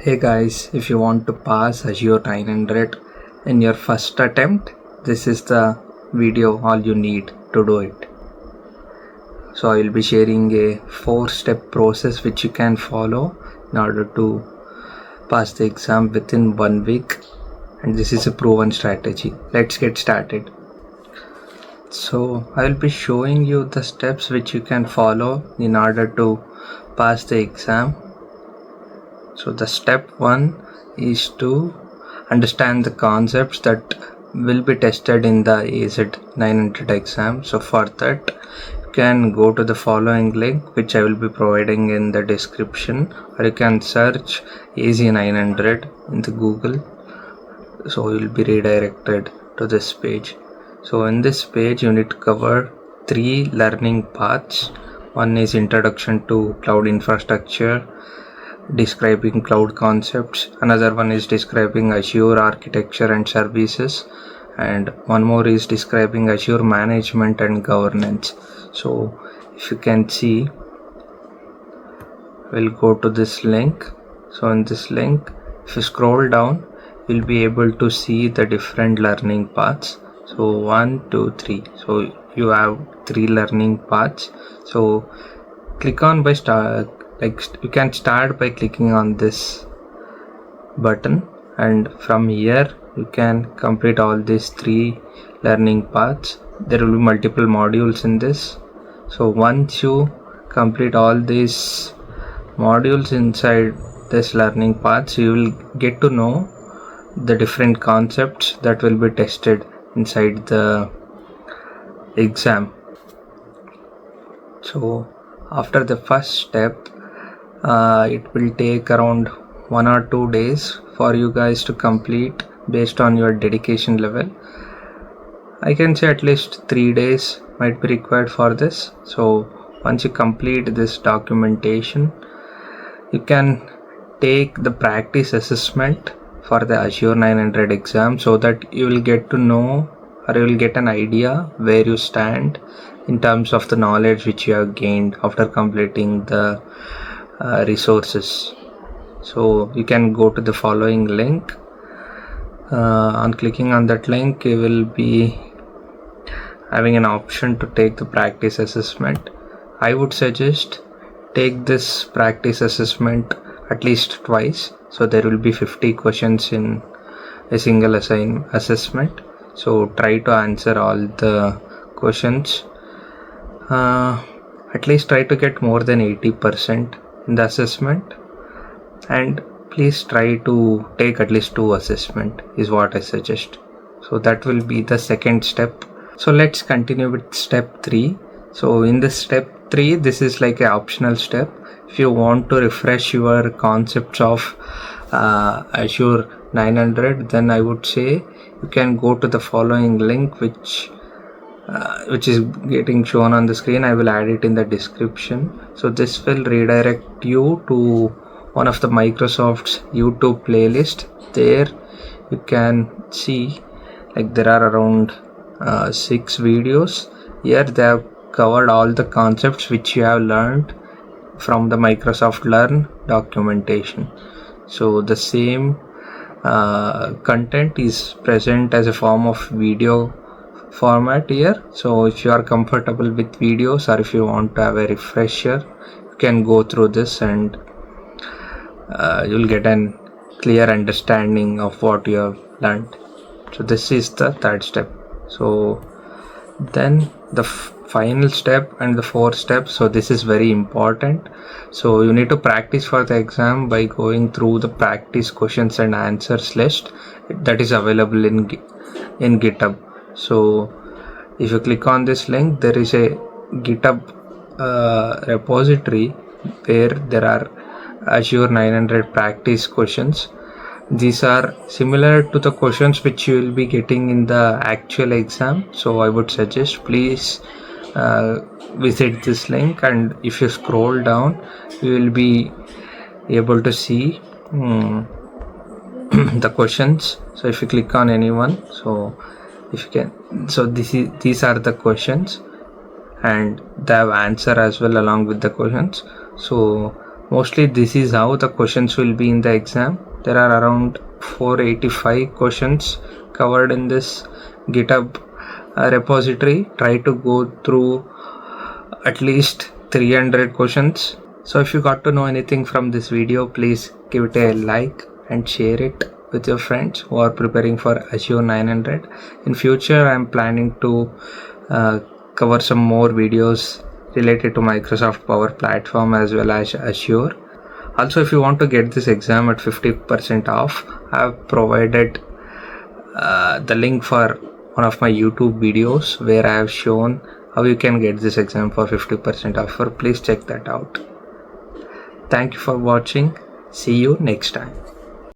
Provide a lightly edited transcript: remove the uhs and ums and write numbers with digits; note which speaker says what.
Speaker 1: Hey guys, if you want to pass Azure 900 in your first attempt, this is the video all you need to do it. So I will be sharing a 4-step process which you can follow in order to pass the exam within 1 week, and this is a proven strategy. Let's get started. So I will be showing you the steps which you can follow in order to pass the exam. So the step 1 is to understand the concepts that will be tested in the AZ-900 exam. So for that, you can go to the following link which I will be providing in the description, or you can search AZ-900 in the Google. So you will be redirected to this page. So in this page you need to cover 3 learning paths. One is introduction to cloud infrastructure, describing cloud concepts. Another one is describing Azure architecture and services, and one more is describing Azure management and governance. So if you can see, we'll go to this link. So in this link, if you scroll down, you'll be able to see the different learning paths. So 1, 2, 3. So you have 3 learning paths. So click on by start. You can start by clicking on this button, and from here you can complete all these 3 learning paths. There will be multiple modules in this. So once you complete all these modules inside this learning paths, you will get to know the different concepts that will be tested inside the exam. So after the first step, it will take around 1 or 2 days for you guys to complete based on your dedication level. I can say at least 3 days might be required for this. So once you complete this documentation, you can take the practice assessment for the Azure 900 exam, so that you will get to know, or you will get an idea where you stand in terms of the knowledge which you have gained after completing the resources. So you can go to the following link. On clicking on that link, you will be having an option to take the practice assessment. I would suggest take this practice assessment at least twice. So there will be 50 questions in a single assessment. So try to answer all the questions. At least try to get more than 80% in the assessment, and please try to take at least 2 assessment is what I suggest. So that will be the second step. So let's continue with step 3. So in this step 3, this is like an optional step. If you want to refresh your concepts of Azure 900, then I would say you can go to the following link which is getting shown on the screen. I will add it in the description. So this will redirect you to one of the Microsoft's YouTube playlist. There you can see, like, there are around 6 videos. Here they have covered all the concepts which you have learned from the Microsoft Learn documentation. So the same content is present as a form of video format here. So if you are comfortable with videos, or if you want to have a refresher, you can go through this, and you'll get a clear understanding of what you have learned. So this is the third step. So then the final step and the fourth step. So this is very important. So you need to practice for the exam by going through the practice questions and answers list that is available in GitHub. So if you click on this link, there is a GitHub repository where there are Azure 900 practice questions. These are similar to the questions which you will be getting in the actual exam. So I would suggest please visit this link, and if you scroll down, you will be able to see the questions. So if you click on anyone, so if you can, so these are the questions, and they have answer as well along with the questions. So Mostly this is how the questions will be in the exam. There are around 485 questions covered in this GitHub repository. Try to go through at least 300 questions. So if you got to know anything from this video, please give it a like and share it with your friends who are preparing for Azure 900. In future, I am planning to cover some more videos related to Microsoft Power Platform as well as Azure. Also, if you want to get this exam at 50% off, I have provided the link for one of my YouTube videos where I have shown how you can get this exam for 50% offer. Please check that out. Thank you for watching. See you next time.